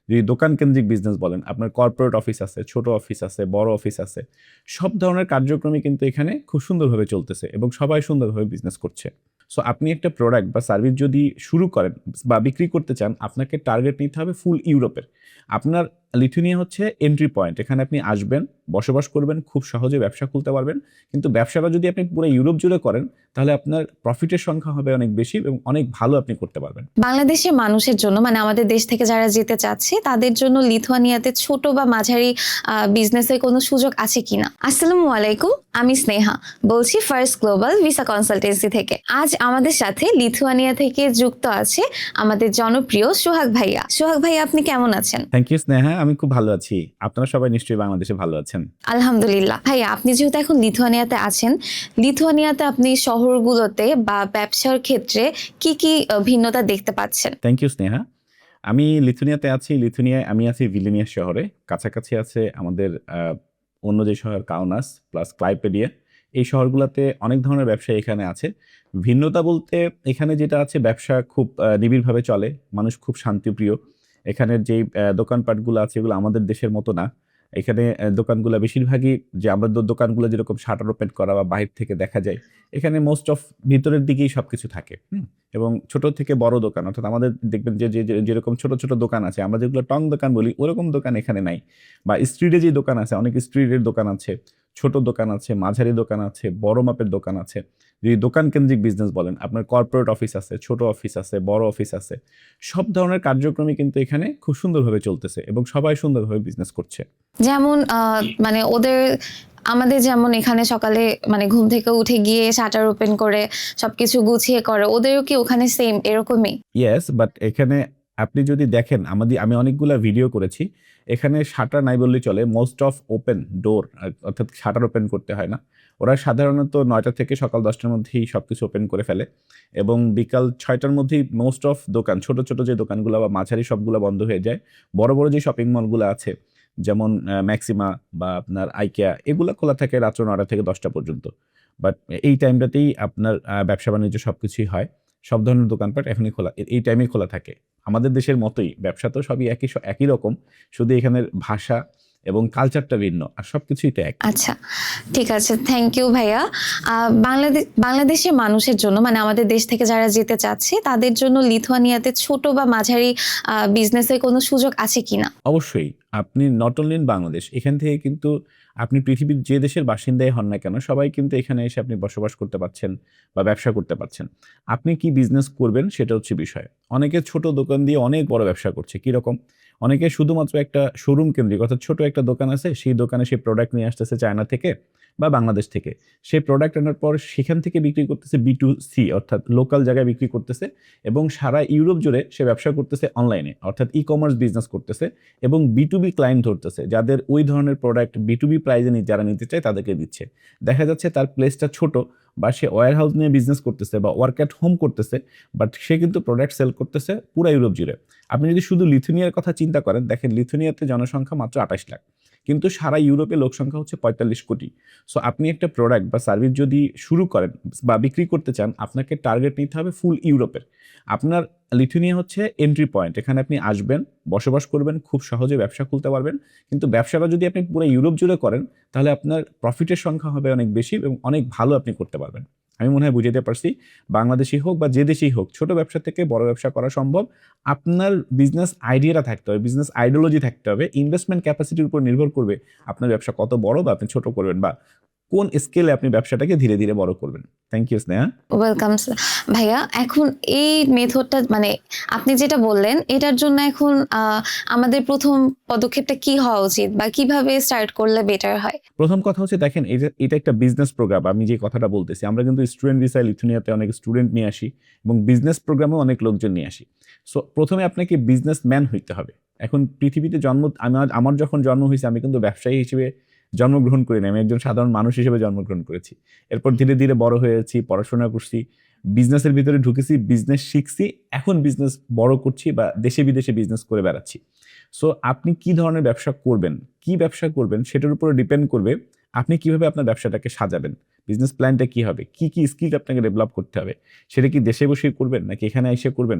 যদি দোকান কেন্দ্রিক বিজনেস বলেন, আপনার কর্পোরেট অফিস আছে, ছোট অফিস আছে, বড় অফিস আছে, সব ধরনের কার্যক্রমই কিন্তু এখানে খুব সুন্দরভাবে চলতেছে এবং সবাই সুন্দরভাবে বিজনেস করছে। সো আপনি একটা প্রোডাক্ট বা সার্ভিস যদি শুরু করেন বা বিক্রি করতে চান, আপনাকে টার্গেট নিতে হবে ফুল ইউরোপের। আপনার লিথুয়ানিয়া হচ্ছে এন্ট্রি পয়েন্ট। এখানে আপনি আসবেন, বসবাস করবেন, খুব সহজে ব্যবসা খুলতে পারবেন। কিন্তু ব্যবসাটা যদি আপনি পুরো ইউরোপ জুড়ে করেন, তাহলে আপনার প্রফিটের সংখ্যা হবে অনেক বেশি এবং অনেক ভালো আপনি করতে পারবেন। বাংলাদেশের মানুষের জন্য মানে আমাদের দেশ থেকে যারা যেতে চাচ্ছে তাদের জন্য লিথুয়ানিয়াতে ছোট বা মাঝারি বিজনেসের কোনো সুযোগ আছে কিনা? আসসালামু আলাইকুম, আমি স্নেহা বলছি ফার্স্ট গ্লোবাল ভিসা কনসালটেন্সি থেকে। আজ আমাদের সাথে লিথুয়ানিয়া থেকে যুক্ত আছে আমাদের জনপ্রিয় সোহাগ ভাইয়া। সোহাগ ভাইয়া, আপনি কেমন আছেন? থ্যাংক ইউ স্নেহা, আমি খুব ভালো আছি। আপনারা সবাই নিশ্চয়ই বাংলাদেশে ভালো আছেন। আলহামদুলিল্লাহ। ভাইয়া, আপনি যেহেতু এখন লিথুয়ানিয়াতে আছেন, লিথুয়ানিয়াতে আপনি শহরগুলোতে বা ব্যবসার ক্ষেত্রে কি কি ভিন্নতা দেখতে পাচ্ছেন? Thank you Sneha. আমি লিথুনিয়াতে আছি। লিথুনিয়ায় আমি আছি ভিলিনিয়াস শহরে। কাছাকাছি আছে আমাদের অন্য যে শহর কাউনাস প্লাস ক্লাইপেডিয়া। এই শহরগুলোতে অনেক ধরনের ব্যবসা এখানে আছে। ভিন্নতা বলতে এখানে যেটা আছে, ব্যবসা খুব নিবিড়ভাবে চলে। মানুষ খুব শান্তিপ্রিয়। এখানের যেই দোকানপাটগুলো আছে এগুলো আমাদের দেশের মতো না। এখানে দোকানগুলো বেশিরভাগই যে আমাদের দোকানগুলো যেরকম শাটার ওপেন করা বা বাহির থেকে দেখা যায়, এখানে মোস্ট অফ ভিতরের দিকেই সবকিছু থাকে। এবং ছোট থেকে বড় দোকান, অর্থাৎ আমাদের দেখবেন যেরকম ছোট ছোট দোকান আছে, আমরা যেগুলো টং দোকান বলি, ওরকম দোকান এখানে নাই। বা স্ট্রিটে যে দোকান আছে, অনেক স্ট্রিটের দোকান আছে, ছোট দোকান আছে, মাঝারি দোকান আছে, বড় মাপের দোকান আছে। যদি দোকান কেন্দ্রিক বিজনেস বলেন, আপনার কর্পোরেট অফিস আছে, ছোট অফিস আছে, বড় অফিস আছে, সব ধরনের কার্যক্রমই কিন্তু এখানে খুব সুন্দরভাবে চলতেছে এবং সবাই সুন্দরভাবে বিজনেস করছে। যেমন মানে আমাদের যেমন এখানে সকালে মানে ঘুম থেকে উঠে গিয়ে শাটার ওপেন করে সবকিছু গুছিয়ে করে, ওদেরও কি ওখানে সেম এরকমই? ইয়েস, বাট এখানে আপনি যদি দেখেন, আমি অনেকগুলা ভিডিও করেছি। এখানে শাটার নাই বললেই চলে। মোস্ট অফ ওপেন ডোর, অর্থাৎ শাটার ওপেন করতে হয় না। ওরা সাধারণত ৯টা থেকে সকাল ১০টার মধ্যেই সবকিছু ওপেন করে ফেলে এবং বিকাল ৬টার মধ্যেই মোস্ট অফ দোকান, ছোট ছোট যে দোকানগুলো বা মাঝারি সবগুলো বন্ধ হয়ে যায়। বড় বড় যে শপিং মলগুলো আছে, যেমন ম্যাক্সিমা বা আপনার আইকিয়া, এগুলো খোলা থাকে রাত্র ৯টা থেকে ১০টা পর্যন্ত। বাট এই টাইমটাতেই আপনার ব্যবসা বাণিজ্য সবকিছুই হয়। সব ধরনের দোকানপাট এখনই খোলা, এই টাইমেই খোলা থাকে। আমাদের দেশের মতোই ব্যবসা তো সবই একই রকম, শুধু এখানের ভাষা এবং কালচারটা ভিন্ন, আর সবকিছুই তো এক। আচ্ছা, ঠিক আছে, থ্যাংক ইউ ভাইয়া। বাংলাদেশের মানুষের জন্য মানে আমাদের দেশ থেকে যারা যেতে চাচ্ছে তাদের জন্য লিথুয়ানিয়াতে ছোট বা মাঝারি বিজনেসের কোনো সুযোগ আছে কিনা? অবশ্যই আপনি নট অনলি ইন বাংলাদেশ, এখান থেকে কিন্তু আপনি পৃথিবীর যে দেশের বাসিন্দাই হন না কেন, সবাই কিন্তু এখানে এসে আপনি বসবাস করতে পারছেন বা ব্যবসা করতে পারছেন। আপনি কি বিজনেস করবেন সেটা হচ্ছে বিষয়। অনেকে ছোট দোকান দিয়ে অনেক বড় ব্যবসা করছে। কিরকম? অনেকে শুধুমাত্র একটা শোরুম কেন্দ্রিক, অর্থাৎ ছোট একটা দোকান আছে, সেই দোকানে সেই প্রোডাক্ট নিয়ে আসতেছে চায়না থেকে বা বাংলাদেশ থেকে। সেই প্রোডাক্ট আনার পর সেখান থেকে বিক্রি করতেছে B2C, অর্থাৎ লোকাল জায়গায় বিক্রি করতেছে এবং সারা ইউরোপ জুড়ে সে ব্যবসা করতেছে অনলাইনে, অর্থাৎ কমার্স বিজনেস করতেছে এবং B2B ক্লায়েন্ট ধরতেছে, যাদের ওই ধরনের প্রোডাক্ট B2B প্রাইজে যারা নিতে চায় তাদেরকে দিচ্ছে। দেখা যাচ্ছে তার প্লেসটা ছোট বা সে ওয়্যার হাউস নিয়ে বিজনেস করতেছে বা ওয়ার্ক অ্যাট হোম করতেছে, বাট সে কিন্তু প্রোডাক্ট সেল করতেছে পুরো ইউরোপ জুড়ে। আপনি যদি শুধু লিথুনিয়ার কথা চিন্তা করেন, দেখেন লিথুনিয়াতে জনসংখ্যা মাত্র ২৮ লাখ, কিন্তু সারা ইউরোপে লোক সংখ্যা হচ্ছে ৪৫ কোটি। সো আপনি একটা প্রোডাক্ট বা সার্ভিস যদি শুরু করেন বা বিক্রি করতে চান, আপনাকে টার্গেট নিতে হবে ফুল ইউরোপের। আপনার লিথুনিয়া হচ্ছে এন্ট্রি পয়েন্ট। এখানে আপনি আসবেন, বসবাস করবেন, খুব সহজে ব্যবসা খুলতে পারবেন। কিন্তু ব্যবসাটা যদি আপনি পুরো ইউরোপ জুড়ে করেন, তাহলে আপনার প্রফিটের সংখ্যা হবে অনেক বেশি এবং অনেক ভালো আপনি করতে পারবেন। আমি মনে হয় বুঝাতে পারছি। বাংলাদেশি হোক বা যে দেশেই হোক, ছোট ব্যবসা থেকে বড় ব্যবসা করা সম্ভব। আপনার বিজনেস আইডিয়াটা থাকতে হবে, বিজনেস আইডিওলজি থাকতে হবে। ইনভেস্টমেন্ট ক্যাপাসিটির উপর নির্ভর করবে আপনার ব্যবসা কত বড় বা আপনি ছোট করবেন বা কোন স্কেলে আপনি ব্যবসাটাকে ধীরে ধীরে বড় করবেন। Thank you Sneha. ওয়েলকাম ভাইয়া। এখন এই মেথডটা মানে আপনি যেটা বললেন এটার জন্য এখন আমাদের প্রথম পদক্ষেপটা কি হওয়া উচিত বা কিভাবে স্টার্ট করলে বেটার হয়? প্রথম কথা হচ্ছে, দেখেন এটা একটা বিজনেস প্রোগ্রাম। আমি যে কথাটা বলতেছি, আমরা কিন্তু স্টুডেন্ট ভিসায় লিথুনিয়াতে অনেক স্টুডেন্ট নিয়ে আসি এবং বিজনেস প্রোগ্রামেও অনেক লোকজন নিয়ে আসি। সো প্রথমে আপনাকে বিজনেসম্যান হইতে হবে। এখন পৃথিবীতে আমার যখন জন্ম হয়েছে, আমি কিন্তু ব্যবসায়ী হিসেবে জন্মগ্রহণ করি না, আমি একজন সাধারণ মানুষ হিসেবে জন্মগ্রহণ করেছি। এরপর ধীরে ধীরে বড় হয়েছি, পড়াশোনা করছি, বিজনেসের ভিতরে ঢুকেছি, বিজনেস শিখছি, এখন বিজনেস বড় করছি বা দেশে বিদেশে বিজনেস করে বেড়াচ্ছি। সো আপনি কি ধরনের ব্যবসা করবেন, কি ব্যবসা করবেন, সেটার উপরে ডিপেন্ড করবে আপনি কিভাবে আপনার ব্যবসাটাকে সাজাবেন। বিজনেস প্ল্যানটা কি হবে, কি কি স্কিল আপনাকে ডেভেলপ করতে হবে, সেটা কি দেশে বসে করবেন নাকি এখানে এসে করবেন,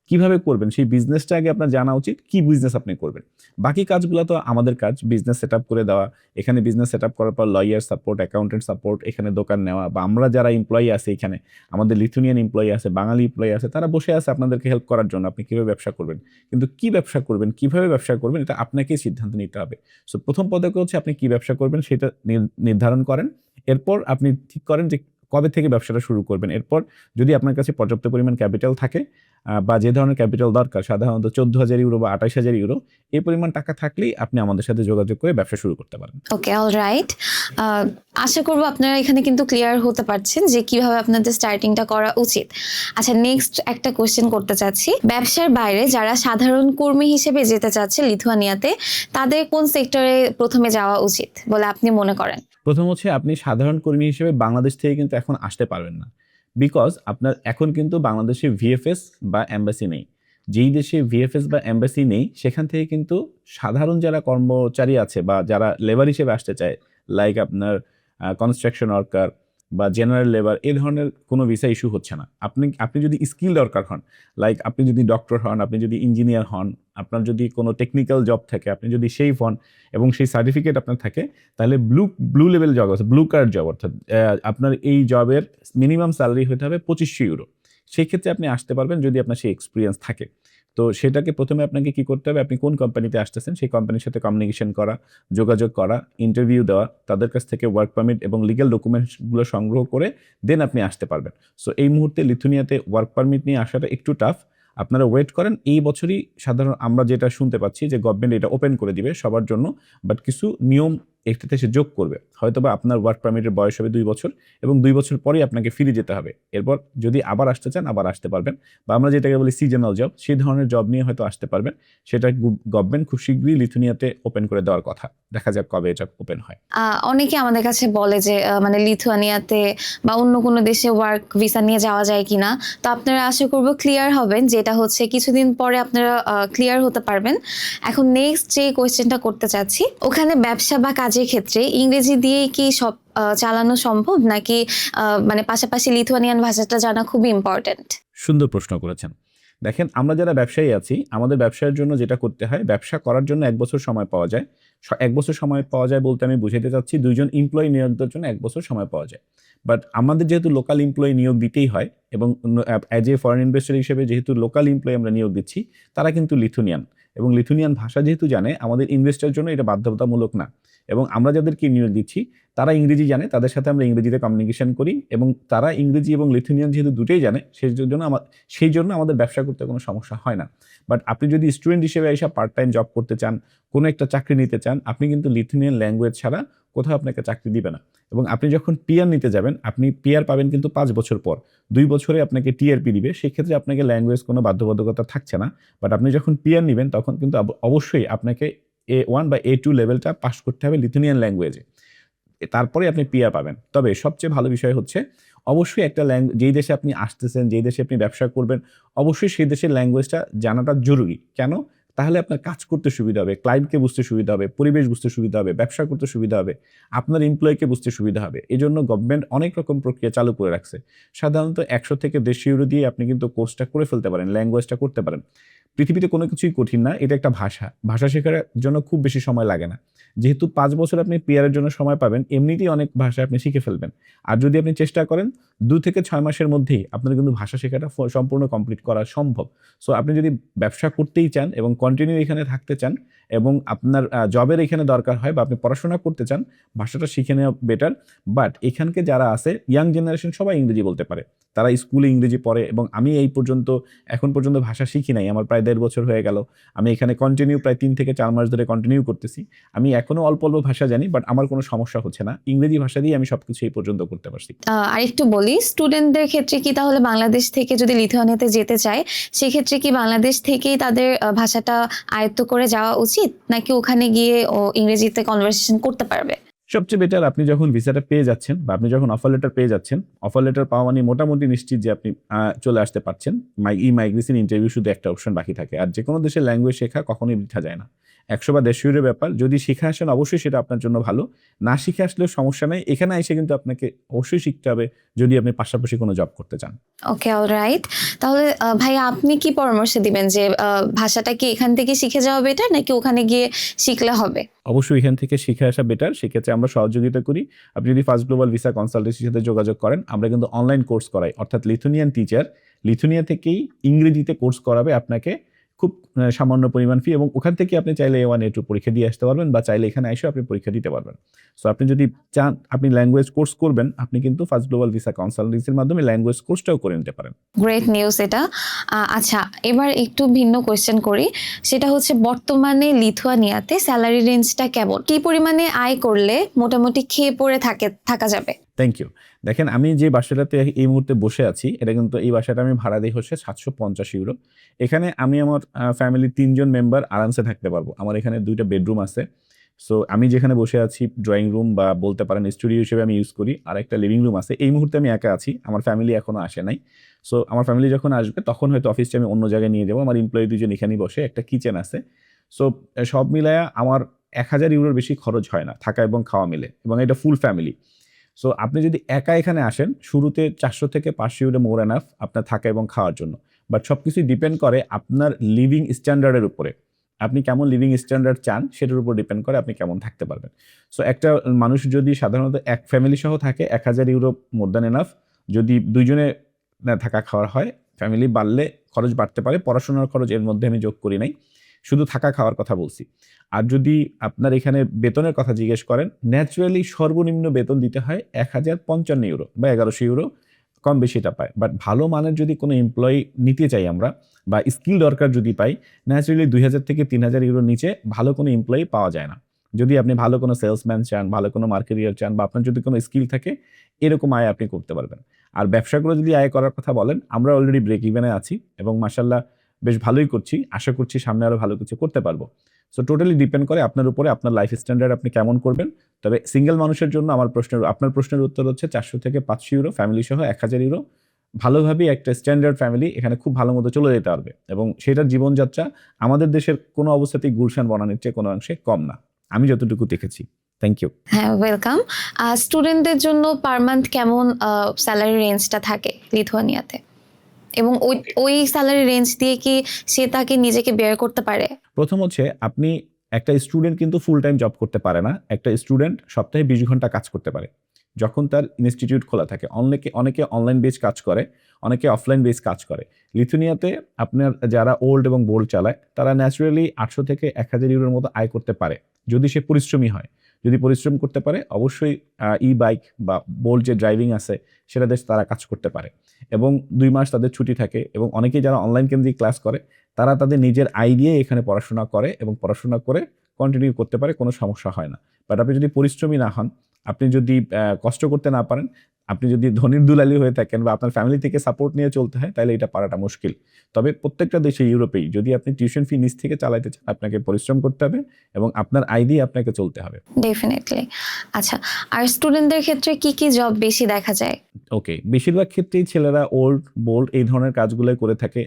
কিভাবে করবেন সেই বিজনেসটা আগে আপনার জানা উচিত, কি বিজনেস আপনি করবেন। বাকি কাজগুলো তো আমাদের কাজ, বিজনেস সেট আপ করে দেওয়া, এখানে বিজনেস সেট আপ করার পর লয়ার সাপোর্ট, অ্যাকাউন্টেন্ট সাপোর্ট, এখানে দোকান নেওয়া, বা আমরা যারা এমপ্লয়ি আছে এখানে, আমাদের লিথুনিয়ান এমপ্লয়ি আছে, বাঙালি এমপ্লয়ি আছে, তারা বসে আছে আপনাদেরকে হেল্প করার জন্য আপনি কীভাবে ব্যবসা করবেন। কিন্তু কি ব্যবসা করবেন, কিভাবে ব্যবসা করবেন, এটা আপনাকেই সিদ্ধান্ত নিতে হবে। সো প্রথম পদক্ষেপ হচ্ছে আপনি কি ব্যবসা করবেন সেটা নির্ধারণ করেন। এরপর আপনি ঠিক করেন যে কবে থেকে ব্যবসাটা শুরু করবেন। এরপর যদি আপনার কাছে পর্যাপ্ত পরিমাণ ক্যাপিটাল থাকে, বা যে ধরনের ক্যাপিটাল দরকার, সাধারণত 14,000 ইউরো বা 28,000 ইউরো, এই পরিমাণ টাকা থাকলেই আপনি আমাদের সাথে যোগাযোগ করে ব্যবসা শুরু করতে পারেন। ওকে, অলরাইট। আশা করব আপনারা এখানে কিন্তু ক্লিয়ার হতে পারছেন যে কিভাবে আপনাদের স্টার্টিংটা করা উচিত। আচ্ছা, নেক্সট একটা কোশ্চেন করতে চাচ্ছি, ব্যবসার বাইরে যারা সাধারণ কর্মী হিসেবে যেতে চাচ্ছে লিথুয়ানিয়াতে, তাদের কোন সেক্টরে প্রথমে যাওয়া উচিত বলে আপনি মনে করেন? প্রথম হচ্ছে আপনি সাধারণ কর্মী হিসেবে বাংলাদেশ থেকে কিন্তু এখন আসতে পারবেন না, বিকজ আপনার এখন কিন্তু বাংলাদেশে ভিএফএস বা এম্বাসি নেই। যেই দেশে ভিএফএস বা এম্বাসি নেই সেখান থেকে কিন্তু সাধারণ যারা কর্মচারী আছে বা যারা লেবার হিসেবে আসতে চায়, লাইক আপনার কনস্ট্রাকশন ওয়ার্কার বা জেনারেল লেবার, এই ধরনের কোনো ভিসা ইস্যু হচ্ছে না। আপনি যদি স্কিল দরকার হন, লাইক আপনি যদি ডক্টর হন, আপনি যদি ইঞ্জিনিয়ার হন, আপনার যদি কোনো টেকনিক্যাল জব থাকে, আপনি যদি শেফ হন এবং সেই সার্টিফিকেট আপনার থাকে, তাহলে ব্লু লেভেল জব আছে, ব্লু কার্ড জব, অর্থাৎ আপনার এই জবের মিনিমাম স্যালারি হতে হবে 2500 ইউরো। সেই ক্ষেত্রে আপনি আসতে পারবেন যদি আপনার সেই এক্সপিরিয়েন্স থাকে। তো সেটাকে প্রথমে আপনাকে কি করতে হবে, আপনি কোন কোম্পানিতে আসতেছেন সেই কোম্পানির সাথে কমিউনিকেশন করা, যোগাযোগ করা, ইন্টারভিউ দেওয়া, তাদের কাছ থেকে ওয়ার্ক পারমিট এবং লিগ্যাল ডকুমেন্টসগুলো সংগ্রহ করে দেন আপনি আসতে পারবেন। সো এই মুহূর্তে লিথুনিয়াতে ওয়ার্ক পারমিট নিয়ে আসাটা একটু টাফ। আপনারা ওয়েট করেন, এই বছরই সাধারণ আমরা যেটা শুনতে পাচ্ছি যে গভর্নমেন্ট এটা ওপেন করে দিবে সবার জন্য, বাট কিছু নিয়ম এটাতে সে যোগ করবে। হয়তোবা আপনার ওয়ার্ক পারমিটের বয়স হবে 2 বছর এবং 2 বছর পরেই আপনাকে ফিরে যেতে হবে। এরপর যদি আবার আসতে চান আবার আসতে পারবেন, বা আমরা যেটাকে বলি সিজনাল জব, সেই ধরনের জব নিয়ে হয়তো আসতে পারবেন। সেটা গভর্নমেন্ট খুব শীঘ্রই লিথুনিয়াতে ওপেন করে দেওয়ার কথা। দেখা যাক কবে এটা ওপেন হয়। অনেকে আমাদের কাছে বলে যে মানে লিথুয়ানিয়াতে বা অন্য কোনো দেশে ওয়ার্ক ভিসা নিয়ে যাওয়া যায় কিনা। তো আপনারা আশা করব ক্লিয়ার হবেন, যেটা হচ্ছে কিছুদিন পরে আপনারা ক্লিয়ার হতে পারবেন। এখন নেক্সট যে কোয়েশ্চেনটা করতে চাচ্ছি, ওখানে ব্যবসা বা কাজের ক্ষেত্রে ইংরেজি দিয়েই কি সব চালানো সম্ভব, নাকি মানে পাশাপাশি লিথুয়ানিয়ান ভাষাটা জানা খুবই ইম্পর্টেন্ট? সুন্দর প্রশ্ন করেছেন। দেখেন, আমরা যারা ব্যবসায়ী আছি, আমাদের ব্যবসার জন্য যেটা করতে হয়, ব্যবসা করার জন্য 1 বছর সময় পাওয়া যায়। 1 বছর সময় পাওয়া যায় বলতে আমি বুঝাতে চাচ্ছি 2 জন এমপ্লয়ি নিয়োগ দেওয়ার জন্য 1 বছর সময় পাওয়া যায়। বাট আমাদের যেহেতু লোকাল এমপ্লয়ি নিয়োগ দিতেই হয় এবং অ্যাজ এ ফরেন ইনভেস্টর হিসেবে যেহেতু লোকাল এমপ্লয়ি আমরা নিয়োগ দিচ্ছি, তারা কিন্তু লিথুনিয়ান এবং লিথুনিয়ান ভাষা যেহেতু জানে, আমাদের ইনভেস্টর জন্য এটা বাধ্যতামূলক না। এবং আমরা যাদেরকে নিয়োগ দিচ্ছি তারা ইংরেজি জানে, তাদের সাথে আমরা ইংরেজিতে কমিউনিকেশন করি এবং তারা ইংরেজি এবং লিথুনিয়ান যেহেতু দুটোই জানে, সেই জন্য আমাদের ব্যবসা করতে কোনো সমস্যা হয় না। বাট আপনি যদি স্টুডেন্ট হিসেবে এসে পার্ট টাইম জব করতে চান, কোনো একটা চাকরি নিতে চান, আপনি কিন্তু লিথুনিয়ান ল্যাঙ্গুয়েজ ছাড়া কোথাও আপনাকে চাকরি দিবে না। এবং আপনি যখন পিআর নিতে যাবেন, আপনি পিআর পাবেন কিন্তু 5 বছর পর। 2 বছরে আপনাকে টিআরপি দিবে, সেক্ষেত্রে আপনাকে ল্যাঙ্গুয়েজ কোনো বাধ্যবাধকতা থাকছে না। বাট আপনি যখন পিআর নেবেন তখন কিন্তু অবশ্যই আপনাকে A1 বা A2 লেভেলটা পাস করতে হবে লিথুনিয়ান ল্যাঙ্গুয়েজে, তারপরে আপনি পিআর পাবেন। তবে সবচেয়ে ভালো বিষয় হচ্ছে অবশ্যই একটা যেই দেশে আপনি আসতেছেন, যেই দেশে আপনি ব্যবসা করবেন, অবশ্যই সেই দেশের ল্যাঙ্গুয়েজটা জানাটা জরুরি। কেন? তাহলে আপনার কাজ করতে সুবিধা হবে, ক্লায়েন্টকে বুঝতে সুবিধা হবে, পরিবেশ বুঝতে সুবিধা হবে, ব্যবসা করতে সুবিধা হবে, আপনার এমপ্লয়িকে বুঝতে সুবিধা হবে। এজন্য গভর্নমেন্ট অনেক রকম প্রক্রিয়া চালু করে রাখছে। সাধারণত 100 থেকে 150 ইউরো দিয়ে আপনি কিন্তু কোর্সটা করে ফেলতে পারেন, ল্যাঙ্গুয়েজটা করতে পারেন। পৃথিবীতে কোনো কিছুই কঠিন না, এটা একটা ভাষা। ভাষা শেখার জন্য খুব বেশি সময় লাগে না। যেহেতু 5 বছর আপনি পিআরের জন্য সময় পাবেন, এমনিতেই অনেক ভাষা আপনি শিখে ফেলবেন। আর যদি আপনি চেষ্টা করেন 2 থেকে 6 মাসের মধ্যেই আপনার কিন্তু ভাষা শেখাটা সম্পূর্ণ কমপ্লিট করা সম্ভব। সো আপনি যদি ব্যবসা করতেই চান এবং কন্টিনিউ এখানে থাকতে চান এবং আপনার জবের এখানে দরকার হয় বা আপনি পড়াশোনা করতে চান, ভাষাটা শিখে নেওয়া বেটার। বাট এখানকে যারা আছে ইয়াং জেনারেশন সবাই ইংরেজি বলতে পারে, তারা স্কুলে ইংরেজি পড়ে এবং আমি এখন পর্যন্ত ভাষা শিখি নাই। আমার প্রায় 1.5 বছর হয়ে গেল। আমি এখানে কন্টিনিউ প্রায় 3 থেকে 4 মাস ধরে কন্টিনিউ করতেছি। আমি এখনো অল্প অল্প ভাষা জানি, বাট আমার কোনো সমস্যা হচ্ছে না। ইংরেজি ভাষা দিয়ে আমি সবকিছু এই পর্যন্ত করতে পারছি। আরেকটু বলি, স্টুডেন্টদের ক্ষেত্রে কি তাহলে বাংলাদেশ থেকে যদি লিথুয়ানিয়াতে যেতে চায়, সেক্ষেত্রে কি বাংলাদেশ থেকেই তাদের ভাষাটা আয়ত্ত করে যাওয়া উচিত, নাকি ওখানে গিয়ে ইংরেজিতে কনভারসেশন করতে পারবে? সবচেয়ে বেটার, আপনি যখন ভিসাটা পেয়ে যাচ্ছেন বা আপনি যখন অফার লেটার পেয়ে যাচ্ছেন, অফার লেটার পাওয়া মানে মোটামুটি নিশ্চিত যে আপনি চলে আসতে পারছেন। মাইগ্রেশন ইন্টারভিউ শুধু একটা অপশন বাকি থাকে। আর যে কোনো দেশের ল্যাঙ্গুয়েজ শেখা কখনোই বৃথা যায় না। 100 বা 150 ইউরোর ব্যাপার। যদি শিখে আসেন অবশ্যই সেটা আপনার জন্য ভালো। না শিখে আসলেও সমস্যা নাই। এখানে এসে কিন্তু আপনাকে অবশ্যই শিখতে হবে যদি আপনি পাশাপাশি কোনো জব করতে চান। ওকে, অলরাইট। তাহলে ভাইয়া আপনি কি পরামর্শ দিবেন যে ভাষাটা কি এখান থেকে শিখে যাওয়া বেটার নাকি ওখানে গিয়ে শিখলে হবে? অবশ্যই এখান থেকে শিখে আসা বেটার। সেক্ষেত্রে আমরা সহযোগিতা করি। আপনি যদি ফার্স্ট গ্লোবাল ভিসা কনসালটেন্সির সাথে যোগাযোগ করেন, আমরা কিন্তু অনলাইন কোর্স করাই। অর্থাৎ লিথুনিয়ান টিচার লিথুনিয়া থেকেই ইংরেজিতে কোর্স করাবে আপনাকে খুব সামান্য পরিমাণ ফি, এবং ওখান থেকে আপনি চাইলে A1 A2 পরীক্ষা দিয়ে আসতে পারবেন বা চাইলে এখানে এসেও আপনি পরীক্ষা দিতে পারবেন। সো আপনি যদি চান আপনি ল্যাঙ্গুয়েজ কোর্স করবেন, আপনি কিন্তু ফার্স্ট গ্লোবাল ভিসা কনসালটেন্সির মাধ্যমে ল্যাঙ্গুয়েজ কোর্সটাও করে নিতে পারেন। গ্রেট নিউজ এটা। আচ্ছা, এবার একটু ভিন্ন কোয়েশ্চেন করি। সেটা হচ্ছে বর্তমানে লিথুয়ানিয়াতে স্যালারি রেঞ্জটা কেমন? কি পরিমাণে আয় করলে মোটামুটি খেয়ে পড়ে থাকা যাবে? Thank you. দেখেন আমি যে বাসাটাতে এই মুহূর্তে বসে আছি, এটা কিন্তু এই বাসাটা আমি ভাড়া দিই হচ্ছে 750 ইউরো। এখানে আমি আমার ফ্যামিলির 3 জন মেম্বার আরামসে থাকতে পারবো। আমার এখানে 2টা বেডরুম আছে। সো আমি যেখানে বসে আছি ড্রয়িং রুম বা বলতে পারেন স্টুডিও হিসেবে আমি ইউজ করি। আর একটা লিভিং রুম আছে। এই মুহূর্তে আমি একা আছি। আমার ফ্যামিলি এখনো আসে নাই। সো আমার ফ্যামিলি যখন আসবে তখন হয়তো অফিসটা আমি অন্য জায়গায় নিয়ে যাবো। আমার এমপ্লয়ি 2 জন এখানেই বসে। একটা কিচেন আছে। সো সব মিলায়া আমার 1000 ইউরোর বেশি খরচ হয় না থাকা এবং খাওয়া মিলে, এবং এটা ফুল ফ্যামিলি। সো আপনি যদি একা এখানে আসেন শুরুতে 400 থেকে 500 ইউরো মোর এনাফ আপনার থাকা এবং খাওয়ার জন্য। বাট সবকিছুই ডিপেন্ড করে আপনার লিভিং স্ট্যান্ডার্ডের উপরে। আপনি কেমন লিভিং স্ট্যান্ডার্ড চান সেটার উপর ডিপেন্ড করে আপনি কেমন থাকতে পারবেন। সো একটা মানুষ যদি সাধারণত এক ফ্যামিলি সহ থাকে 1000 ইউরো মোর দ্যান এনাফ। যদি দুইজনে থাকা খাওয়ার হয়, ফ্যামিলি বাড়লে খরচ বাড়তে পারে। পড়াশোনার খরচ এর মধ্যে আমি যোগ করি নাই, শুধু থাকা খাওয়ার কথা বলছি। আর যদি আপনার এখানে বেতনের কথা জিজ্ঞেস করেন, ন্যাচুরালি সর্বনিম্ন বেতন দিতে হয় 1055 ইউরো বা 1100 ইউরো, কম বেশিটা পায়। বাট ভালো মানের যদি কোনো এমপ্লয়ি নিতে চাই আমরা বা স্কিল দরকার যদি পাই, ন্যাচুরালি 2000 থেকে 3000 ইউরোর নিচে ভালো কোনো এমপ্লয়ি পাওয়া যায় না। যদি আপনি ভালো কোনো সেলসম্যান চান, ভালো কোনো মার্কেটিয়ার চান বা আপনার যদি কোনো স্কিল থাকে, এরকম আয় আপনি করতে পারবেন। আর ব্যবসা করে যদি আয় করার কথা বলেন, আমরা অলরেডি ব্রেক ইভেনে আছি এবং মাশাআল্লাহ বেশ ভালোই করছি। আশা করছি সামনে আরো ভালো কিছু করতে পারবো। সো টোটালি ডিপেন্ড করে আপনার উপরে, আপনার লাইফ স্ট্যান্ডার্ড আপনি কেমন করবেন। তবে সিঙ্গেল মানুষের জন্য আপনার প্রশ্নের উত্তর হচ্ছে 400 থেকে 500 ইউরো ফ্যামিলি সহ 1000 ইউরো। ভালোভাবেই একটা স্ট্যান্ডার্ড ফ্যামিলি এখানে খুব ভালো মতো চলে যেতে পারবে, এবং সেটার জীবনযাত্রা আমাদের দেশের কোনো অবস্থাতেই গুলশান বনানীর চেয়ে কোনো অংশে কম না, আমি যতটুকু দেখেছি। Thank you. হ্যাঁ, ওয়েলকাম। স্টুডেন্টদের জন্য পার মান্থ কেমন স্যালারি রেঞ্জটা থাকে লিথুয়ানিয়াতে, এবং ওই স্যালারি রেঞ্জ দিয়ে কি সে তাকে নিজেকে বের করতে পারে? প্রথম হচ্ছে আপনি একটা স্টুডেন্ট কিন্তু ফুল টাইম জব করতে পারে না। একটা স্টুডেন্ট সপ্তাহে 20 ঘন্টা কাজ করতে পারে যখন তার ইনস্টিটিউট খোলা থাকে। অনেকে অনলাইন বেস কাজ করে, অনেকে অফলাইন বেস কাজ করে। লিথুনিয়াতে আপনার যারা ওল্ড এবং বোল্ড চালায় তারা ন্যাচুরালি 800 থেকে 1000 ইউরোর মতো আয় করতে পারে যদি সে পরিশ্রমী হয়। যদি পরিশ্রম করতে পারে অবশ্যই ই বাইক বা বোল্ড যে ড্রাইভিং আছে সেটাতে তারা কাজ করতে পারে, এবং 2 মাস তাদের ছুটি থাকে। এবং অনেকেই যারা অনলাইন কেন্দ্রিক ক্লাস করে তারা তাদের নিজের আয় দিয়ে এখানে পড়াশোনা করে এবং পড়াশোনা করে কন্টিনিউ করতে পারে, কোনো সমস্যা হয় না। বাট আপনি যদি পরিশ্রমী না হন, আপনি যদি কষ্ট করতে না পারেন, আপনি যদি ধনির দুলালি হয়ে থাকেন বা আপনার ফ্যামিলি থেকে সাপোর্ট নিয়ে চলতে হয়, তাহলে এটা পারাটা মুশকিল। তবে প্রত্যেকটা দেশে ইউরোপেই যদি আপনি টিউশন ফি নিজ থেকে চালাইতে চান, আপনাকে পরিশ্রম করতে হবে এবং আপনার আয় দিয়ে আপনাকে চলতে হবে। ডেফিনেটলি। আচ্ছা, আর স্টুডেন্টদের ক্ষেত্রে কি কি জব বেশি দেখা যায়? ওকে, বেশিরভাগ ক্ষেত্রেই ছেলেরা ওল্ড বোল্ড এই ধরনের কাজগুলো করে থাকে।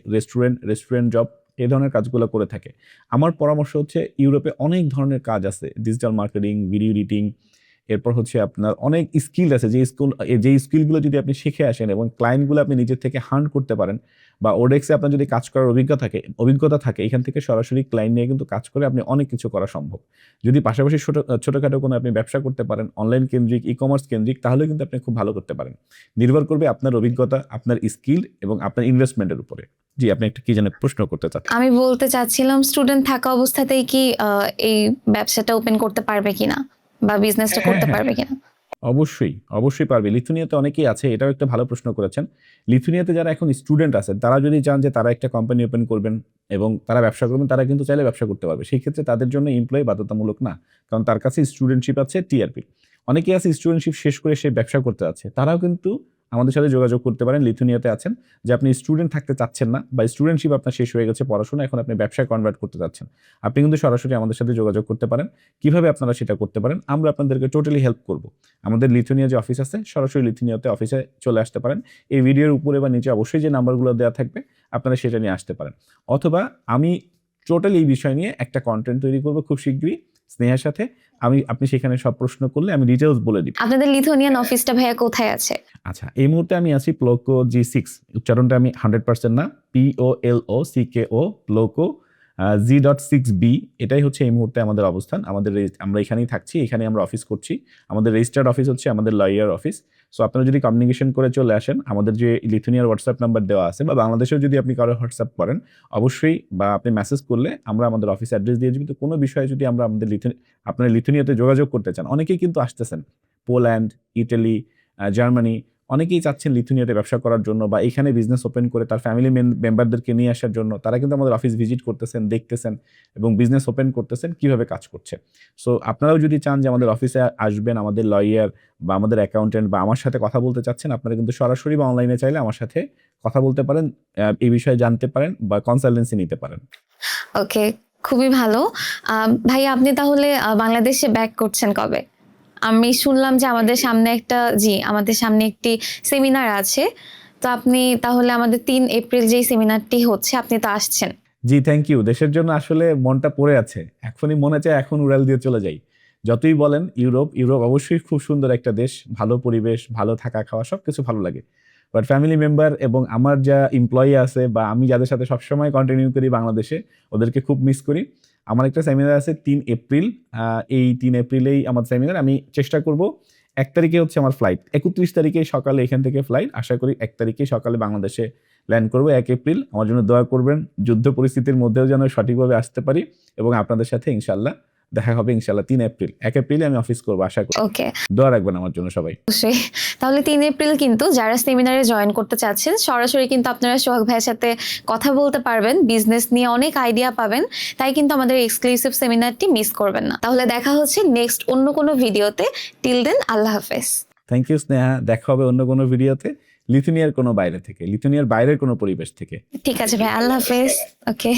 রেস্টুরেন্ট জব এই ধরনের কাজগুলো করে থাকে। আমার পরামর্শ হচ্ছে ইউরোপে অনেক ধরনের কাজ আছে, ডিজিটাল মার্কেটিং, ভিডিও এডিটিং, এরপর হচ্ছে আপনার অনেক স্কিল আছে। যে স্কিলগুলো যদি আপনি শিখে আসেন এবং ক্লায়েন্টগুলো আপনি নিজের থেকে হান্ট করতে পারেন, বা ওডেক্সে আপনার যদি কাজ করার অভিজ্ঞতা থাকে, এখান থেকে সরাসরি ক্লায়েন্ট নিয়ে কিন্তু কাজ করে আপনি অনেক কিছু করা সম্ভব। যদি পাশাপাশি ছোটোখাটো কোনো আপনি ব্যবসা করতে পারেন অনলাইন কেন্দ্রিক, ই কমার্স কেন্দ্রিক, তাহলে কিন্তু আপনি খুব ভালো করতে পারেন। নির্ভর করবে আপনার অভিজ্ঞতা, আপনার স্কিল এবং আপনার ইনভেস্টমেন্টের উপরে। জি, আপনি একটা কি যেন প্রশ্ন করতে চাচ্ছেন? আমি বলতে চাচ্ছিলাম স্টুডেন্ট থাকা অবস্থাতেই কি এই ব্যবসাটা ওপেন করতে পারবে কিনা বা বিজনেসটা করতে পারবে কিনা? অবশ্যই পারবে। লিথুনিয়াতে অনেকেই আছে, এটাও একটা ভালো প্রশ্ন করেছেন। লিথুনিয়াতে যারা এখন স্টুডেন্ট আছেন তারা যদি চান যে তারা একটা কোম্পানি ওপেন করবেন এবং তারা ব্যবসা করবেন, তারা কিন্তু চাইলে ব্যবসা করতে পারবে। সেই ক্ষেত্রে তাদের জন্য এমপ্লয়ি বাধ্যতামূলক না, কারণ তার কাছে স্টুডেন্টশিপ আছে, টিআরপি। অনেকেই আছে স্টুডেন্টশিপ শেষ করে সে ব্যবসা করতে আছে, তারাও কিন্তু আমাদের সাথে যোগাযোগ করতে পারেন। লিথুনিয়াতে আছেন যে আপনি স্টুডেন্ট থাকতে চাচ্ছেন না বা স্টুডেন্টশিপ আপনার শেষ হয়ে গেছে পড়াশোনা, এখন আপনি ব্যবসায় কনভার্ট করতে চাচ্ছেন, আপনি কিন্তু সরাসরি আমাদের সাথে যোগাযোগ করতে পারেন। কিভাবে আপনারা সেটা করতে পারেন আমরা আপনাদেরকে টোটালি হেল্প করব। আমাদের লিথুনিয়া যে অফিস আছে, সরাসরি লিথুনিয়াতে অফিসে চলে আসতে পারেন। এই ভিডিওর উপরে বা নিচে অবশ্যই যে নাম্বারগুলো দেওয়া থাকবে আপনারা সেটা নিয়ে আসতে পারেন, অথবা আমি টোটালি এই বিষয় নিয়ে একটা কন্টেন্ট তৈরি করবো খুব শীঘ্রই স্নেহার সাথে। আপনি সেখানে সব প্রশ্ন করলে আমি ডিটেলস বলে দিব। আপনাদের লিথুয়ানিয়ান অফিসটা ভাইয়া কোথায় আছে? আচ্ছা, এই মুহূর্তে আমি আছি প্লোকো G6, উচ্চারণটা আমি 100% না, POLOCKO প্লোকো G.6B, এটাই হচ্ছে এই মুহূর্তে আমাদের অবস্থান। আমরা এখানেই থাকছি, এখানে আমরা অফিস করছি। আমাদের রেজিস্টার্ড অফিস হচ্ছে আমাদের লয়ার অফিস। সো আপনারা যদি কমিউনিকেশন করে চলে আসেন, আমাদের যে লিথুনিয়ার হোয়াটসঅ্যাপ নাম্বার দেওয়া আছে, বা বাংলাদেশেও যদি আপনি কারো হোয়াটসঅ্যাপ করেন অবশ্যই, বা আপনি মেসেজ করলে আমরা আমাদের অফিস অ্যাড্রেস দিয়ে দিই। কিন্তু কোনো বিষয়ে যদি আপনারা লিথুনিয়াতে যোগাযোগ করতে চান, অনেকেই কিন্তু আসতেছেন পোল্যান্ড, ইটালি, জার্মানি, অনেকেই চাচ্ছেন লিথুনিয়াতে ব্যবসা করার জন্য বা এখানে বিজনেস ওপেন করে তার ফ্যামিলি মেম্বারদেরকে নিয়ে আসার জন্য। তারা কিন্তু আমাদের অফিস ভিজিট করতেছেন, দেখতেছেন এবং বিজনেস ওপেন করতেছেন কিভাবে কাজ করছে। সো আপনারাও যদি চান যে আমাদের অফিসে আসবেন, আমাদের লয়ার বা আমাদের অ্যাকাউন্টেন্ট বা আমার সাথে কথা বলতে চাচ্ছেন, আপনারা কিন্তু সরাসরি বা অনলাইনে চাইলে আমার সাথে কথা বলতে পারেন, এই বিষয়ে জানতে পারেন বা কনসালটেন্সি নিতে পারেন। ওকে, খুবই ভালো। ভাইয়া আপনি তাহলে বাংলাদেশে ব্যাক করছেন কবে? আমি শুনলাম যে আমাদের সামনে একটি সেমিনার আছে। তো আপনি তাহলে আমাদের 3 এপ্রিল যেই সেমিনারটি হচ্ছে আপনি তো আসছেন। জি, থ্যাংক ইউ। দেশের জন্য আসলে মনটা পড়ে আছে, এখনই মনে চায় এখন উড়াল দিয়ে চলে যাই। যতই বলেন ইউরোপ অবশ্যই খুব সুন্দর একটা দেশ, ভালো পরিবেশ, ভালো থাকা খাওয়া সবকিছু ভালো লাগে। বাট ফ্যামিলি মেম্বার এবং আমার যা এমপ্লয়ি আছে বা আমি যাদের সাথে সবসময় কন্টিনিউ করি বাংলাদেশে, ওদেরকে খুব মিস করি। আমার একটা সেমিনার আছে 3 এপ্রিল। এই 3 এপ্রিলেই আমার সেমিনার। আমি চেষ্টা করব, 1 তারিখে হচ্ছে আমার ফ্লাইট, 31 তারিখে সকালে এখান থেকে ফ্লাইট। আশা করি 1 তারিখে সকালে বাংলাদেশে ল্যান্ড করবো। 1 এপ্রিল আমার জন্য দোয়া করবেন, যুদ্ধ পরিস্থিতির মধ্যেও যেন সঠিকভাবে আসতে পারি এবং আপনাদের সাথে ইনশাল্লাহ দেখা হবে ইনশাল্লাহ 3 এপ্রিল। 1 এপ্রিলে আমি অফিস করবো, আশা করি। ওকে, দোয়া রাখবেন আমার জন্য সবাই। অবশ্যই। তাহলে 3 এপ্রিল কিন্তু যারা সেমিনারে জয়েন করতে চাচ্ছেন সরাসরি কিন্তু আপনারা সোহাগ ভাইয়ের সাথে কথা বলতে পারবেন, বিজনেস নিয়ে অনেক আইডিয়া পাবেন। তাই কিন্তু আমাদের এক্সক্লুসিভ সেমিনারটি মিস করবেন না। তাহলে দেখা হচ্ছে নেক্সট অন্য কোনো ভিডিওতে। টিল দেন, আল্লাহ হাফেজ। থ্যাংক ইউ স্নেহা, দেখা হবে অন্য কোনো ভিডিওতে, লিথুনিয়ার কোনো বাইরে থেকে, লিথুনিয়ার বাইরের কোনো পরিবেশ থেকে। ঠিক আছে ভাই, আল্লাহ হাফেজ। ওকে।